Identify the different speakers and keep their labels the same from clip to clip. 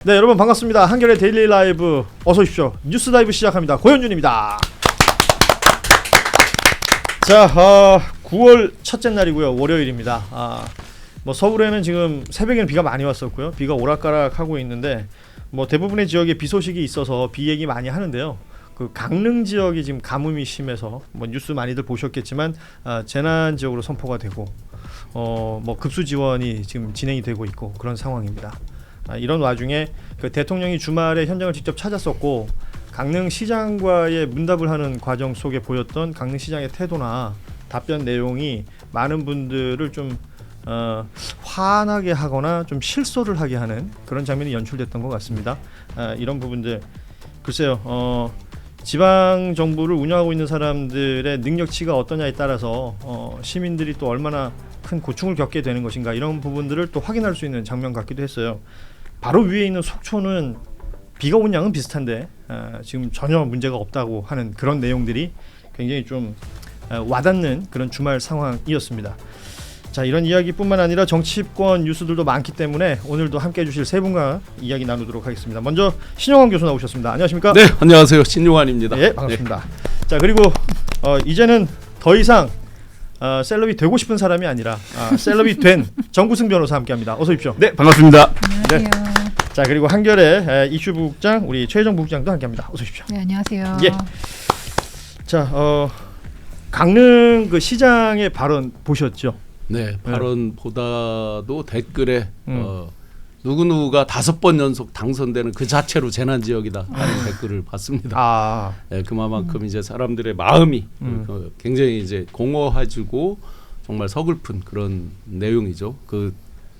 Speaker 1: 네, 여러분 반갑습니다. 한겨레 데일리 라이브 어서 오십시오. 뉴스 라이브 시작합니다. 고현준입니다. 자, 9월 첫째 날이고요. 월요일입니다. 뭐 서울에는 지금 새벽에는 비가 많이 왔었고요. 비가 오락가락하고 있는데 뭐 대부분의 지역에 비 소식이 있어서 비 얘기 많이 하는데요. 그 강릉 지역이 지금 가뭄이 심해서 뭐 뉴스 많이들 보셨겠지만 재난 지역으로 선포가 되고 뭐 급수 지원이 지금 진행이 되고 있고 그런 상황입니다. 이런 와중에 그 대통령이 주말에 현장을 직접 찾았었고 강릉시장과의 문답을 하는 과정 속에 보였던 강릉시장의 태도나 답변 내용이 많은 분들을 좀 화나게 하거나 좀 실소를 하게 하는 그런 장면이 연출됐던 것 같습니다. 이런 부분들 글쎄요. 지방 정부를 운영하고 있는 사람들의 능력치가 어떠냐에 따라서 시민들이 또 얼마나 큰 고충을 겪게 되는 것인가 이런 부분들을 또 확인할 수 있는 장면 같기도 했어요. 바로 위에 있는 속초는 비가 온 양은 비슷한데 지금 전혀 문제가 없다고 하는 그런 내용들이 굉장히 좀 와닿는 그런 주말 상황이었습니다. 자, 이런 이야기뿐만 아니라 정치권 뉴스들도 많기 때문에 오늘도 함께해 주실 세 분과 이야기 나누도록 하겠습니다. 먼저 신용환 교수 나오셨습니다. 안녕하십니까?
Speaker 2: 네, 안녕하세요. 신용환입니다.
Speaker 1: 네, 반갑습니다. 네. 자, 그리고 이제는 더 이상 셀럽이 되고 싶은 사람이 아니라 셀럽이 된 정구승 변호사 함께합니다. 어서 오십시오.
Speaker 2: 네, 반갑습니다.
Speaker 3: 안녕하세요.
Speaker 1: 네. 자, 그리고 한겨레 이슈부국장 우리 최혜정 부국장도 함께합니다. 어서 오십시오.
Speaker 3: 네, 안녕하세요.
Speaker 1: 예. 자, 강릉 그 시장의 발언 보셨죠?
Speaker 2: 네, 발언보다도 댓글에 누구누구가 5번 연속 당선되는 그 자체로 재난 지역이다 하는 댓글을 봤습니다. 네, 그만큼 이제 사람들의 마음이 굉장히 이제 공허해지고 정말 서글픈 그런 내용이죠. 그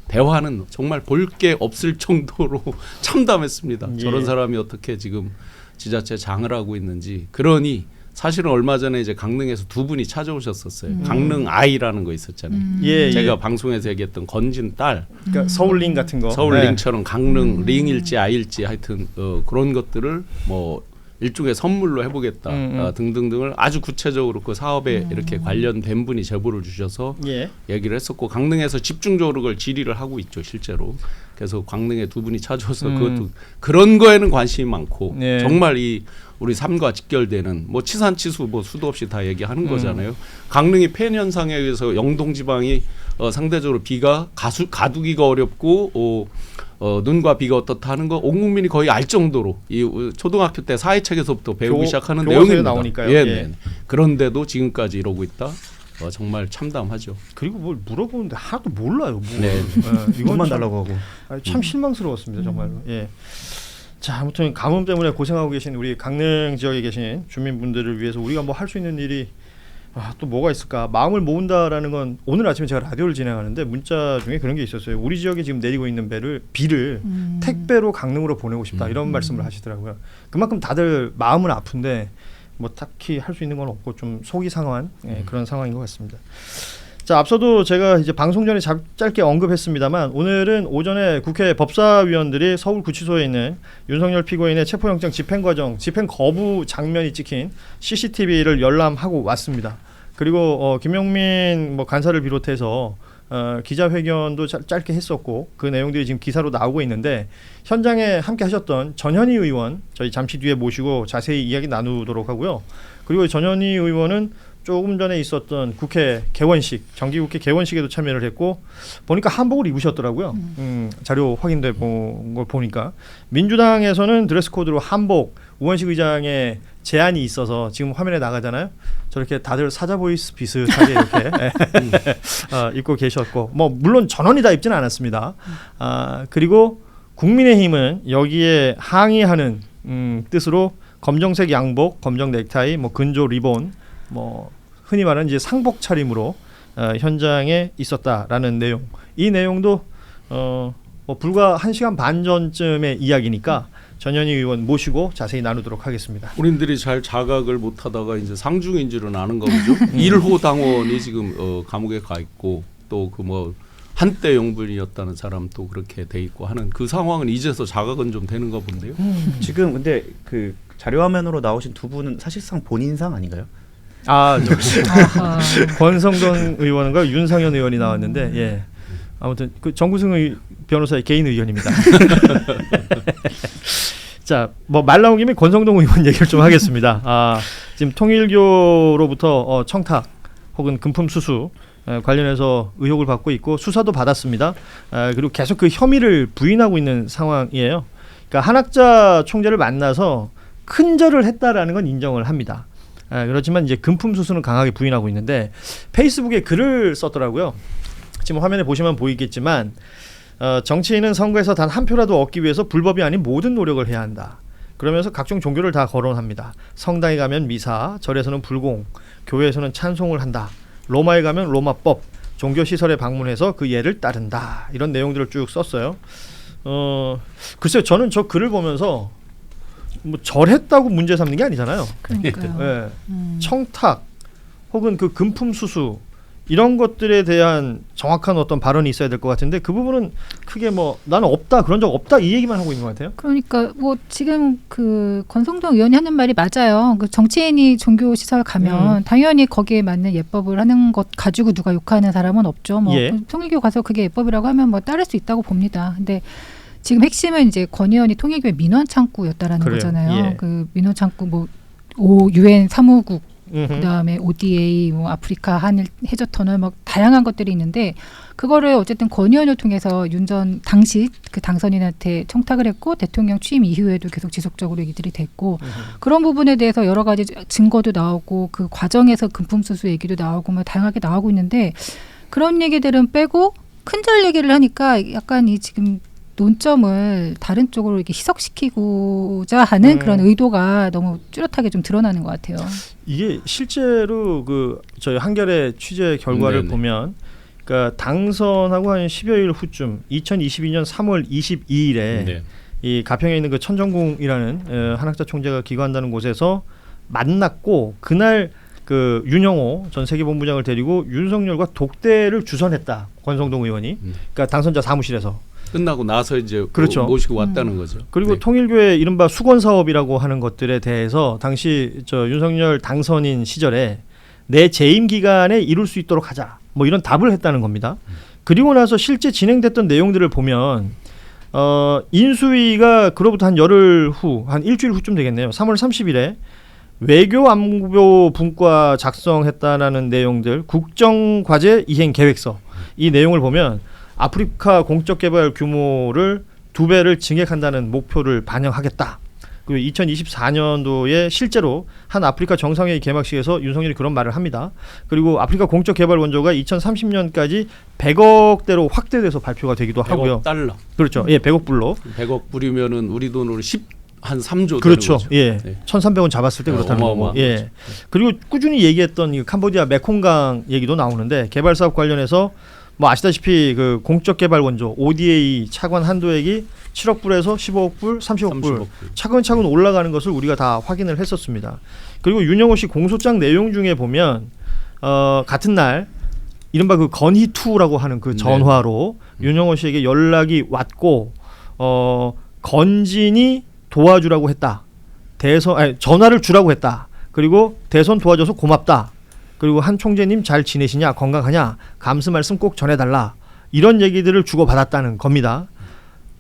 Speaker 2: 대화는 정말 볼 게 없을 정도로 참담했습니다.
Speaker 1: 예.
Speaker 2: 저런 사람이 어떻게 지금 지자체 장을 하고 있는지. 그러니 사실은 얼마 전에 이제 강릉에서 두 분이 찾아오셨었어요. 강릉 아이라는 거 있었잖아요.
Speaker 1: 예,
Speaker 2: 제가 방송에서 얘기했던 건진 딸.
Speaker 1: 그러니까 서울링 같은 거.
Speaker 2: 서울링처럼 강릉 링일지 아일지 하여튼 그런 것들을 뭐 일종의 선물로 해보겠다 등등등을 아주 구체적으로 그 사업에 이렇게 관련된 분이 제보를 주셔서
Speaker 1: 예.
Speaker 2: 얘기를 했었고 강릉에서 집중적으로 그걸 질의를 하고 있죠 실제로. 그래서 강릉에 두 분이 찾아와서 그것도 그런 거에는 관심이 많고
Speaker 1: 예.
Speaker 2: 정말 이 우리 삶과 직결되는 뭐 치산치수 뭐 수도 없이 다 얘기하는 거잖아요. 강릉이 폐연 현상에 의해서 영동 지방이 상대적으로 비가 가두기가 어렵고 눈과 비가 어떻다 하는 거 온 국민이 거의 알 정도로 이 초등학교 때 사회책에서부터 배우기 시작하는 내용입니다.
Speaker 1: 나오니까요.
Speaker 2: 예,
Speaker 1: 예.
Speaker 2: 네. 그런데도 지금까지 이러고 있다. 정말 참담하죠.
Speaker 1: 그리고 뭘 물어보는데 하나도 몰라요. 뭐.
Speaker 2: 네.
Speaker 1: 이것만
Speaker 4: 달라고 하고.
Speaker 1: 참 실망스러웠습니다, 정말로. 예. 자, 아무튼 가뭄 때문에 고생하고 계신 우리 강릉 지역에 계신 주민분들을 위해서 우리가 뭐 할 수 있는 일이 또 뭐가 있을까? 마음을 모은다라는 건 오늘 아침에 제가 라디오를 진행하는데 문자 중에 그런 게 있었어요. 우리 지역에 지금 내리고 있는 비를 택배로 강릉으로 보내고 싶다 이런 말씀을 하시더라고요. 그만큼 다들 마음은 아픈데 뭐 딱히 할 수 있는 건 없고 좀 속이 상한 그런 상황인 것 같습니다. 자, 앞서도 제가 이제 방송 전에 짧게 언급했습니다만 오늘은 오전에 국회 법사위원들이 서울구치소에 있는 윤석열 피고인의 체포영장 집행 과정, 집행 거부 장면이 찍힌 CCTV를 열람하고 왔습니다. 그리고 김용민 뭐 간사를 비롯해서 기자회견도 짧게 했었고 그 내용들이 지금 기사로 나오고 있는데 현장에 함께 하셨던 전현희 의원 저희 잠시 뒤에 모시고 자세히 이야기 나누도록 하고요. 그리고 전현희 의원은 조금 전에 있었던 국회 개원식, 정기국회 개원식에도 참여를 했고 보니까 한복을 입으셨더라고요. 자료 확인돼 본 걸 보니까 민주당에서는 드레스 코드로 한복, 우원식 의장의 제안이 있어서 지금 화면에 나가잖아요. 저렇게 다들 사자보이스 비슷하게 이렇게 입고 계셨고 뭐 물론 전원이 다 입지는 않았습니다. 그리고 국민의힘은 여기에 항의하는 뜻으로 검정색 양복, 검정 넥타이, 뭐 근조 리본, 뭐 흔히 말하는 이제 상복 차림으로 현장에 있었다라는 내용. 이 내용도 뭐 불과 1시간 반 전쯤의 이야기니까 전현희 의원 모시고 자세히 나누도록 하겠습니다.
Speaker 2: 본인들이 잘 자각을 못하다가 이제 상중인 줄은 아는가 보죠. 1호 당원이 지금 감옥에 가 있고 또 그 뭐 한때 용분이었다는 사람도 그렇게 돼 있고 하는 그 상황은 이제서 자각은 좀 되는가 본데요.
Speaker 4: 지금 근데 그 자료 화면으로 나오신 두 분은 사실상 본인상 아닌가요?
Speaker 1: 권성동 의원과 윤상현 의원이 나왔는데 예. 아무튼 그 정구승 변호사의 개인 의견입니다. 자, 뭐 말 나온 김에 권성동 의원 얘기를 좀 하겠습니다. 지금 통일교로부터 청탁 혹은 금품 수수 관련해서 의혹을 받고 있고 수사도 받았습니다. 그리고 계속 그 혐의를 부인하고 있는 상황이에요. 그러니까 한학자 총재를 만나서 큰절을 했다라는 건 인정을 합니다. 그렇지만 이제 금품 수수는 강하게 부인하고 있는데 페이스북에 글을 썼더라고요. 지금 화면에 보시면 보이겠지만 정치인은 선거에서 단 한 표라도 얻기 위해서 불법이 아닌 모든 노력을 해야 한다. 그러면서 각종 종교를 다 거론합니다. 성당에 가면 미사, 절에서는 불공, 교회에서는 찬송을 한다. 로마에 가면 로마법, 종교시설에 방문해서 그 예를 따른다. 이런 내용들을 쭉 썼어요. 글쎄요, 저는 저 글을 보면서 뭐 절했다고 문제 삼는 게 아니잖아요.
Speaker 3: 그러니까요.
Speaker 1: 네. 청탁 혹은 그 금품 수수 이런 것들에 대한 정확한 어떤 발언이 있어야 될 것 같은데 그 부분은 크게 뭐 나는 없다 그런 적 없다 이 얘기만 하고 있는 것 같아요.
Speaker 3: 그러니까 뭐 지금 그 권성동 의원이 하는 말이 맞아요. 그 정치인이 종교 시설 가면 당연히 거기에 맞는 예법을 하는 것 가지고 누가 욕하는 사람은 없죠. 뭐
Speaker 1: 예.
Speaker 3: 통일교 가서 그게 예법이라고 하면 뭐 따를 수 있다고 봅니다. 근데 지금 핵심은 이제 권 의원이 통일교의 민원 창구였다라는
Speaker 1: 그래요.
Speaker 3: 거잖아요.
Speaker 1: 예.
Speaker 3: 그 민원 창구 뭐 UN 사무국
Speaker 1: 음흠.
Speaker 3: 그다음에 ODA, 뭐 아프리카 한일 해저 터널 막 다양한 것들이 있는데 그거를 어쨌든 권 의원을 통해서 윤 전 당시 그 당선인한테 청탁을 했고 대통령 취임 이후에도 계속 지속적으로 얘기들이 됐고 그런 부분에 대해서 여러 가지 증거도 나오고 그 과정에서 금품 수수 얘기도 나오고 뭐 다양하게 나오고 있는데 그런 얘기들은 빼고 큰절 얘기를 하니까 약간 이 지금 논점을 다른 쪽으로 이렇게 희석시키고자 하는 그런 의도가 너무 뚜렷하게 좀 드러나는 것 같아요.
Speaker 1: 이게 실제로 그 저희 한겨레 취재 결과를
Speaker 2: 네네.
Speaker 1: 보면 그러니까 당선하고 한 10여일 후쯤 2022년 3월 22일에
Speaker 2: 네.
Speaker 1: 이 가평에 있는 그 천정궁이라는 한학자 총재가 기거한다는 곳에서 만났고 그날 그 윤영호 전 세계본부장을 데리고 윤석열과 독대를 주선했다. 권성동 의원이. 그러니까 당선자 사무실에서.
Speaker 2: 끝나고 나서 이제
Speaker 1: 그렇죠.
Speaker 2: 모시고 왔다는 거죠.
Speaker 1: 그리고
Speaker 2: 네.
Speaker 1: 통일교의 이른바 수건 사업이라고 하는 것들에 대해서 당시 저 윤석열 당선인 시절에 내 재임 기간에 이룰 수 있도록 하자. 뭐 이런 답을 했다는 겁니다. 그리고 나서 실제 진행됐던 내용들을 보면 인수위가 그로부터 한 열흘 후, 한 일주일 후쯤 되겠네요. 3월 30일에 외교안보 분과 작성했다라는 내용들, 국정과제 이행 계획서 이 내용을 보면 아프리카 공적 개발 규모를 2배를 증액한다는 목표를 반영하겠다. 그리고 2024년도에 실제로 한 아프리카 정상회의 개막식에서 윤석열이 그런 말을 합니다. 그리고 아프리카 공적 개발 원조가 2030년까지 100억대로 확대돼서 발표가 되기도
Speaker 2: 100억
Speaker 1: 하고요.
Speaker 2: 달러.
Speaker 1: 그렇죠. 예, 100억 불로.
Speaker 2: 100억 불이면은 우리 돈으로 한 3조
Speaker 1: 그렇죠.
Speaker 2: 되는 거죠.
Speaker 1: 예.
Speaker 2: 네.
Speaker 1: 1,300원 잡았을 때 그렇다는 거고.
Speaker 2: 어마어마한
Speaker 1: 예.
Speaker 2: 거죠.
Speaker 1: 그리고 꾸준히 얘기했던 이 캄보디아 메콩강 얘기도 나오는데 개발 사업 관련해서 뭐 아시다시피 그 공적 개발 원조 ODA 차관 한도액이 7억 불에서 15억 불, 30억 불 차근차근 올라가는 것을 우리가 다 확인을 했었습니다. 그리고 윤영호 씨 공소장 내용 중에 보면 같은 날 이른바 그 건희2라고 하는 그 전화로 윤영호 씨에게 연락이 왔고 건진이 도와주라고 했다. 전화를 주라고 했다. 그리고 대선 도와줘서 고맙다. 그리고 한 총재님 잘 지내시냐, 건강하냐, 감사 말씀 꼭 전해달라. 이런 얘기들을 주고받았다는 겁니다.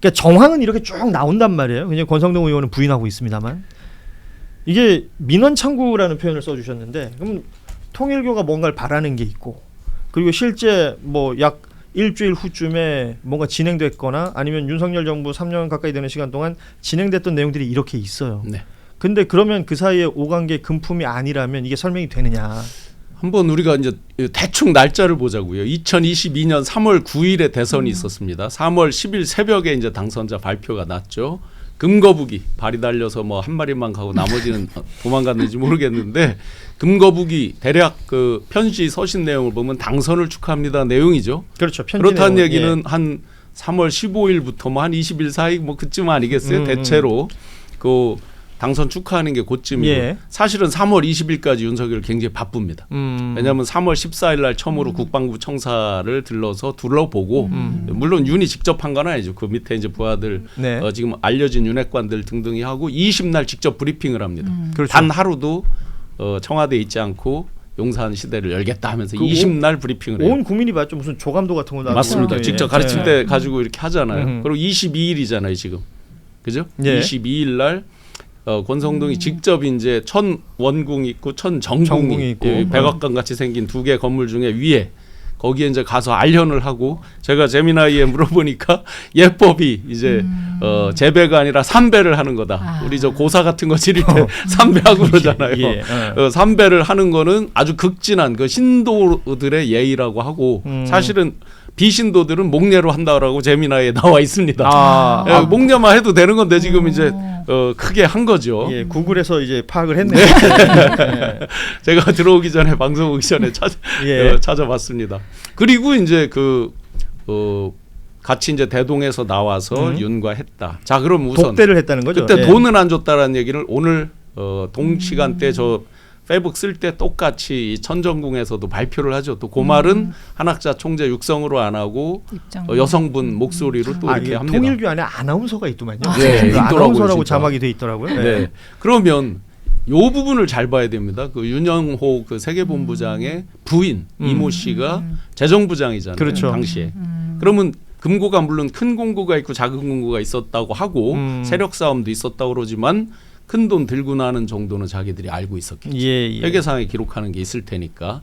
Speaker 1: 그러니까 정황은 이렇게 쭉 나온단 말이에요. 그냥 권성동 의원은 부인하고 있습니다만 이게 민원 창구라는 표현을 써주셨는데 그럼 통일교가 뭔가를 바라는 게 있고 그리고 실제 뭐 약 일주일 후쯤에 뭔가 진행됐거나 아니면 윤석열 정부 3년 가까이 되는 시간 동안 진행됐던 내용들이 이렇게 있어요.
Speaker 2: 네.
Speaker 1: 근데 그러면 그 사이에 오간 게 금품이 아니라면 이게 설명이 되느냐?
Speaker 2: 한번 우리가 이제 대충 날짜를 보자고요. 2022년 3월 9일에 대선이 있었습니다. 3월 10일 새벽에 이제 당선자 발표가 났죠. 금거북이 발이 달려서 뭐 한 마리만 가고 나머지는 도망갔는지 모르겠는데 금거북이 대략 그 편지 서신 내용을 보면 당선을 축하합니다 내용이죠.
Speaker 1: 그렇죠.
Speaker 2: 그렇다는
Speaker 1: 내용,
Speaker 2: 얘기는
Speaker 1: 예.
Speaker 2: 한 3월 15일부터 뭐 한 20일 사이 뭐 그쯤 아니겠어요? 대체로 그 당선 축하하는 게 그쯤이고
Speaker 1: 예.
Speaker 2: 사실은 3월 20일까지 윤석열 굉장히 바쁩니다. 왜냐하면 3월 14일 날 처음으로 국방부 청사를 들러서 둘러보고 물론 윤이 직접 한 건 아니죠. 그 밑에 이제 부하들
Speaker 1: 네.
Speaker 2: 지금 알려진 윤핵관들 등등이 하고 20날 직접 브리핑을 합니다.
Speaker 1: 그렇죠.
Speaker 2: 단 하루도 청와대에 있지 않고 용산 시대를 열겠다 하면서
Speaker 1: 그
Speaker 2: 20날 브리핑을 해요.
Speaker 1: 온 국민이 봤죠. 무슨 조감도 같은 거 나도
Speaker 2: 맞습니다.
Speaker 1: 예.
Speaker 2: 직접 가르칠 때 가지고 이렇게 하잖아요. 그리고 22일이잖아요, 지금. 그죠?
Speaker 1: 예.
Speaker 2: 22일 날 권성동이 직접 이제 천 원궁 있고 천 정궁이
Speaker 1: 정궁이 있고.
Speaker 2: 백악관 같이 생긴 두 개 건물 중에 위에 거기에 이제 가서 알현을 하고 제가 재미나이에 물어보니까 예법이 이제 재배가 아니라 삼배를 하는 거다. 우리 저 고사 같은 거 지릴 때 삼배하고 그러잖아요.
Speaker 1: 예.
Speaker 2: 삼배를 하는 거는 아주 극진한 그 신도들의 예의라고 하고 사실은 비신도들은 목례로 한다라고 재미나이에 나와 있습니다. 목례만 해도 되는 건데 지금 이제 크게 한 거죠.
Speaker 1: 예, 구글에서 이제 파악을 했네요.
Speaker 2: 제가 들어오기 전에 방송 오기 전에 찾아봤습니다. 그리고 이제 같이 이제 대동에서 나와서 윤과했다. 자, 그럼 우선
Speaker 1: 독대를 했다는 거죠.
Speaker 2: 그때 돈은 안 줬다라는 얘기를 오늘 동시간대 저 페이북 쓸 때 똑같이 이 천정궁에서도 발표를 하죠. 또 그 말은 한학자 총재 육성으로 안 하고 여성분 목소리로 또 이렇게 합니다.
Speaker 1: 통일교 안에 아나운서가 있더만요.
Speaker 2: 네,
Speaker 1: 아나운서라고 자막이 돼 있더라고요.
Speaker 2: 네. 그러면 요 부분을 잘 봐야 됩니다. 그 윤영호 그 세계본부장의 부인 이모 씨가 재정부장이잖아요.
Speaker 1: 그렇죠.
Speaker 2: 당시에. 그러면 금고가 물론 큰 공고가 있고 작은 공고가 있었다고 하고 세력 싸움도 있었다고 그러지만 큰 돈 들고 나는 정도는 자기들이 알고 있었겠죠. 회계상에 기록하는 게 있을 테니까.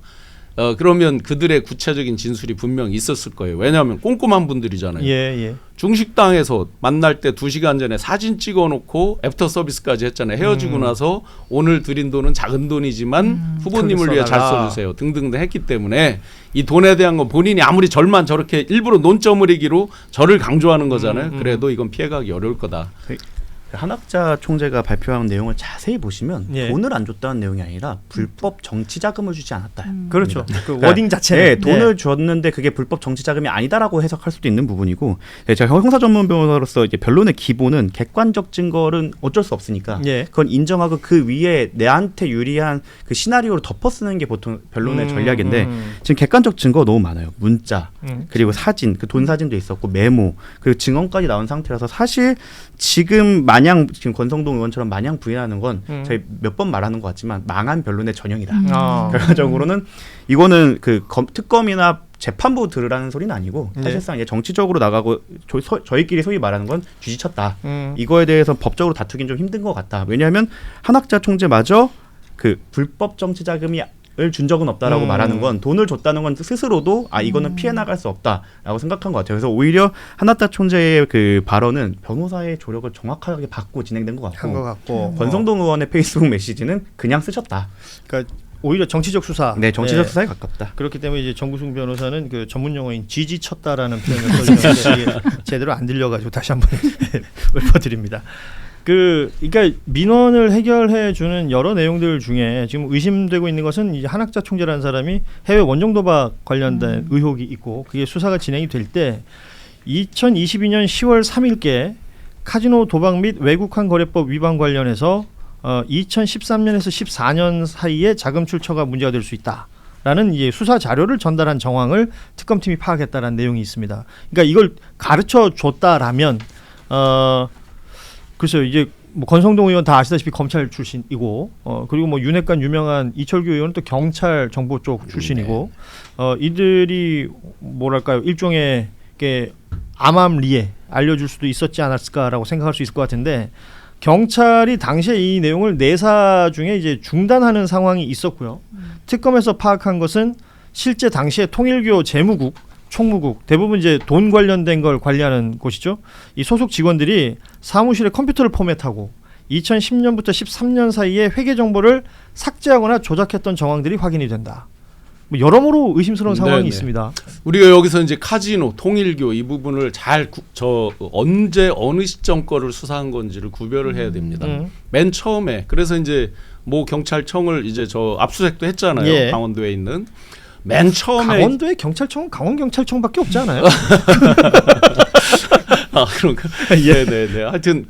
Speaker 2: 그러면 그들의 구체적인 진술이 분명 있었을 거예요. 왜냐하면 꼼꼼한 분들이잖아요. 중식당에서 만날 때 2시간 전에 사진 찍어놓고 애프터 서비스까지 했잖아요. 헤어지고 나서 오늘 드린 돈은 작은 돈이지만 후보님을 위해 잘 써주세요 등등등 했기 때문에 이 돈에 대한 건 본인이 아무리 절만 저렇게 일부러 논점을이기로 저를 강조하는 거잖아요. 그래도 이건 피해가기 어려울 거다.
Speaker 4: 한학자 총재가 발표한 내용을 자세히 보시면 돈을 안 줬다는 내용이 아니라 불법 정치 자금을 주지 않았다.
Speaker 1: 그렇죠. 그 워딩 자체는
Speaker 4: 네, 돈을 줬는데 그게 불법 정치 자금이 아니다라고 해석할 수도 있는 부분이고, 제가 형사 전문 변호사로서 이제 변론의 기본은 객관적 증거는 어쩔 수 없으니까 그건 인정하고 그 위에 내한테 유리한 그 시나리오를 덮어 쓰는 게 보통 변론의 전략인데 지금 객관적 증거가 너무 많아요. 문자 그리고 사진, 그 돈 사진도 있었고 메모 그리고 증언까지 나온 상태라서 사실 지금 마냥 지금 권성동 의원처럼 마냥 부인하는 건 저희 몇 번 말하는 것 같지만 망한 변론의 전형이다. 결과적으로는 이거는 그 특검이나 재판부 들으라는 소리는 아니고 사실상 이제 정치적으로 나가고 저희끼리 소위 말하는 건 쥐지쳤다. 이거에 대해서 법적으로 다투긴 좀 힘든 것 같다. 왜냐하면 한학자 총재마저 그 불법 정치 자금이 준 적은 없다라고 말하는 건 돈을 줬다는 건 스스로도 이거는 피해 나갈 수 없다라고 생각한 것 같아요. 그래서 오히려 한학자 총재의 그 발언은 변호사의 조력을 정확하게 받고 진행된 것 같고 권성동 의원의 페이스북 메시지는 그냥 쓰셨다.
Speaker 1: 그러니까 오히려 정치적 수사.
Speaker 4: 네, 정치적 수사에 가깝다.
Speaker 1: 그렇기 때문에 이제 정구승 변호사는 그 전문 용어인 지지쳤다라는 표현을 써주는데 제대로 안 들려가지고 다시 한번 읊어드립니다. 그러니까 민원을 해결해 주는 여러 내용들 중에 지금 의심되고 있는 것은 이제 한학자 총재라는 사람이 해외 원정 도박 관련된 의혹이 있고 그게 수사가 진행이 될 때 2022년 10월 3일께 카지노 도박 및 외국환 거래법 위반 관련해서 2013년에서 14년 사이에 자금 출처가 문제가 될 수 있다라는 이제 수사 자료를 전달한 정황을 특검팀이 파악했다라는 내용이 있습니다. 그러니까 이걸 가르쳐 줬다라면 글쎄요, 이제 뭐 권성동 의원 다 아시다시피 검찰 출신이고, 그리고 뭐 윤핵관 유명한 이철규 의원은 또 경찰 정보 쪽 출신이고, 이들이 뭐랄까요, 일종의 암암리에 알려줄 수도 있었지 않았을까라고 생각할 수 있을 것 같은데, 경찰이 당시에 이 내용을 내사 중에 이제 중단하는 상황이 있었고요. 특검에서 파악한 것은 실제 당시에 통일교 재무국, 총무국 대부분 이제 돈 관련된 걸 관리하는 곳이죠. 이 소속 직원들이 사무실에 컴퓨터를 포맷하고 2010년부터 13년 사이에 회계 정보를 삭제하거나 조작했던 정황들이 확인이 된다. 뭐 여러모로 의심스러운 상황이 있습니다.
Speaker 2: 우리가 여기서 이제 카지노, 통일교 이 부분을 잘 언제 어느 시점 거를 수사한 건지를 구별을 해야 됩니다. 맨 처음에 그래서 이제 모 경찰청을 이제 압수수색도 했잖아요. 강원도에 있는. 맨 처음에
Speaker 1: 강원도의 경찰청은 강원경찰청밖에 없지 않아요?
Speaker 2: 그런가? 네. 하여튼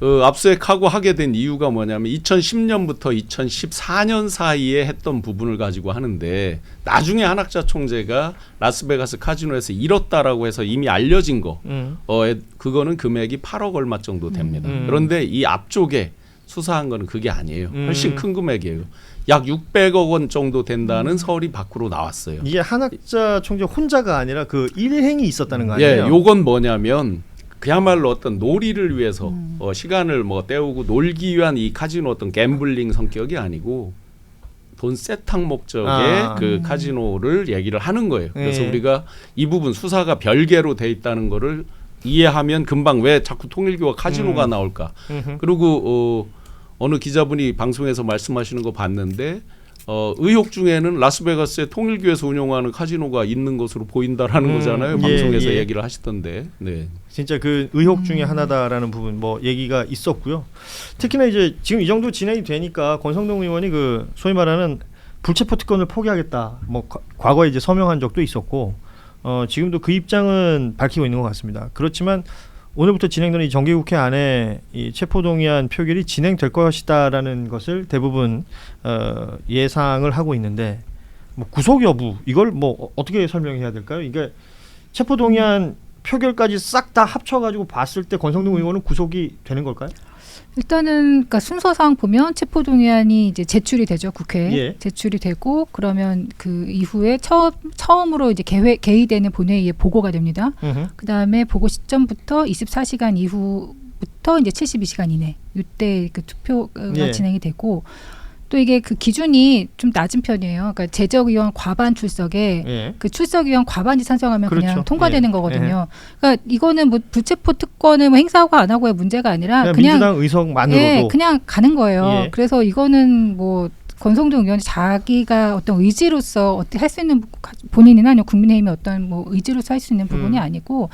Speaker 2: 압수수색하고 하게 된 이유가 뭐냐면 2010년부터 2014년 사이에 했던 부분을 가지고 하는데 나중에 한학자 총재가 라스베가스 카지노에서 잃었다라고 해서 이미 알려진 거 그거는 금액이 8억 얼마 정도 됩니다. 그런데 이 앞쪽에 수사한 거는 그게 아니에요. 훨씬 큰 금액이에요. 약 600억 원 정도 된다는 설이 밖으로 나왔어요.
Speaker 1: 이게 한학자 총재 혼자가 아니라 그 일행이 있었다는 거 아니에요?
Speaker 2: 예, 요건 뭐냐면 그야말로 어떤 놀이를 위해서 시간을 뭐 때우고 놀기 위한 이 카지노 어떤 갬블링 성격이 아니고 돈 세탁 목적의 그 카지노를 얘기를 하는 거예요. 그래서 우리가 이 부분 수사가 별개로 돼 있다는 거를 이해하면 금방 왜 자꾸 통일교와 카지노가 나올까. 그리고 어느 기자분이 방송에서 말씀하시는 거 봤는데 의혹 중에는 라스베가스에 통일교에서 운영하는 카지노가 있는 것으로 보인다라는 거잖아요. 방송에서 얘기를 하시던데. 네.
Speaker 1: 진짜 그 의혹 중에 하나다라는 부분 뭐 얘기가 있었고요. 특히나 이제 지금 이 정도 진행이 되니까 권성동 의원이 그 소위 말하는 불체포 특권을 포기하겠다. 뭐 과거에 이제 서명한 적도 있었고 지금도 그 입장은 밝히고 있는 것 같습니다. 그렇지만 오늘부터 진행되는 이 정기국회 안에 이 체포동의안 표결이 진행될 것이다라는 것을 대부분 예상을 하고 있는데 뭐 구속 여부 이걸 뭐 어떻게 설명해야 될까요? 이게 체포동의안 표결까지 싹 다 합쳐가지고 봤을 때 권성동 의원은 구속이 되는 걸까요?
Speaker 3: 일단은 그러니까 순서상 보면 체포동의안이 이제 제출이 되죠. 국회에 제출이 되고 그러면 그 이후에 처음으로 이제 개의되는 본회의에 보고가 됩니다. 그 다음에 보고 시점부터 24시간 이후부터 이제 72시간 이내 이때 그 투표가 진행이 되고 또 이게 그 기준이 좀 낮은 편이에요. 그러니까 제적의원 과반 출석에 그 출석의원 과반이 찬성하면 그렇죠. 그냥 통과되는 거거든요. 그러니까 이거는 뭐 불체포 특권을 뭐 행사하고 안 하고의 문제가 아니라 그냥
Speaker 1: 민주당 의석만으로도
Speaker 3: 그냥 가는 거예요. 그래서 이거는 뭐 권성동 의원이 자기가 어떤 의지로서 어떻게 할 수 있는 본인이나 아니면 국민의힘의 어떤 뭐 의지로서 할 수 있는 부분이 아니고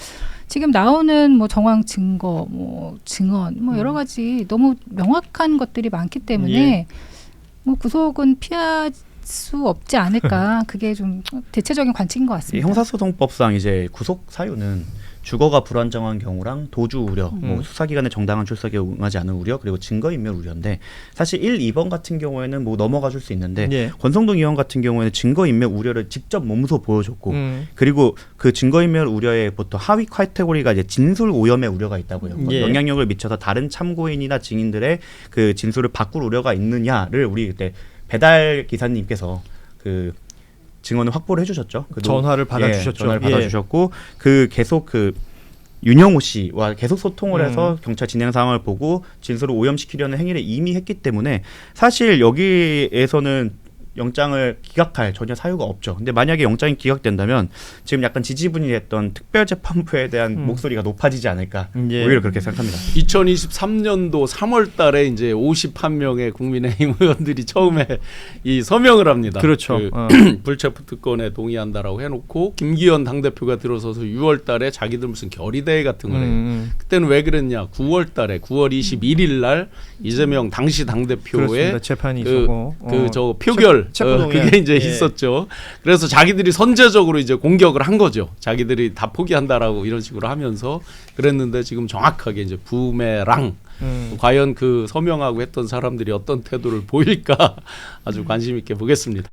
Speaker 3: 지금 나오는 뭐 정황 증거, 뭐 증언, 뭐 여러 가지 너무 명확한 것들이 많기 때문에. 뭐 구속은 피할 수 없지 않을까. 그게 좀 대체적인 관측인 것 같습니다.
Speaker 4: 형사소송법상 이제 구속 사유는 주거가 불안정한 경우랑 도주 우려, 뭐 수사기관의 정당한 출석에 응하지 않은 우려, 그리고 증거인멸 우려인데 사실 1, 2번 같은 경우에는 뭐 넘어가 줄 수 있는데 권성동 의원 같은 경우에는 증거인멸 우려를 직접 몸소 보여줬고 그리고 그 증거인멸 우려의 보통 하위 카테고리가 이제 진술 오염의 우려가 있다고요. 영향력을 미쳐서 다른 참고인이나 증인들의 그 진술을 바꿀 우려가 있느냐를 우리 그때 배달 기사님께서 그 증언을 확보를 해주셨죠.
Speaker 1: 전화를 받아주셨죠.
Speaker 4: 전화를 받아주셨고 그 계속 그 윤영호 씨와 계속 소통을 해서 경찰 진행 상황을 보고 진술을 오염시키려는 행위를 이미 했기 때문에 사실 여기에서는 영장을 기각할 전혀 사유가 없죠. 근데 만약에 영장이 기각된다면 지금 약간 지지분이 됐던 특별재판부에 대한 목소리가 높아지지 않을까. 오히려 그렇게 생각합니다.
Speaker 2: 2023년도 3월 달에 이제 51명의 국민의힘 의원들이 처음에 이 서명을 합니다.
Speaker 1: 그렇죠.
Speaker 2: 그 불체포 특권에 동의한다라고 해놓고 김기현 당대표가 들어서서 6월 달에 자기들 무슨 결의대회 같은 걸 해요. 그때는 왜 그랬냐. 9월 달에 9월 21일 날 이재명 당시 당대표의
Speaker 1: 재판이 있었고
Speaker 2: 저 표결 그게 이제 있었죠. 그래서 자기들이 선제적으로 이제 공격을 한 거죠. 자기들이 다 포기한다라고 이런 식으로 하면서 그랬는데 지금 정확하게 이제 부메랑 과연 그 서명하고 했던 사람들이 어떤 태도를 보일까 아주 관심 있게 보겠습니다.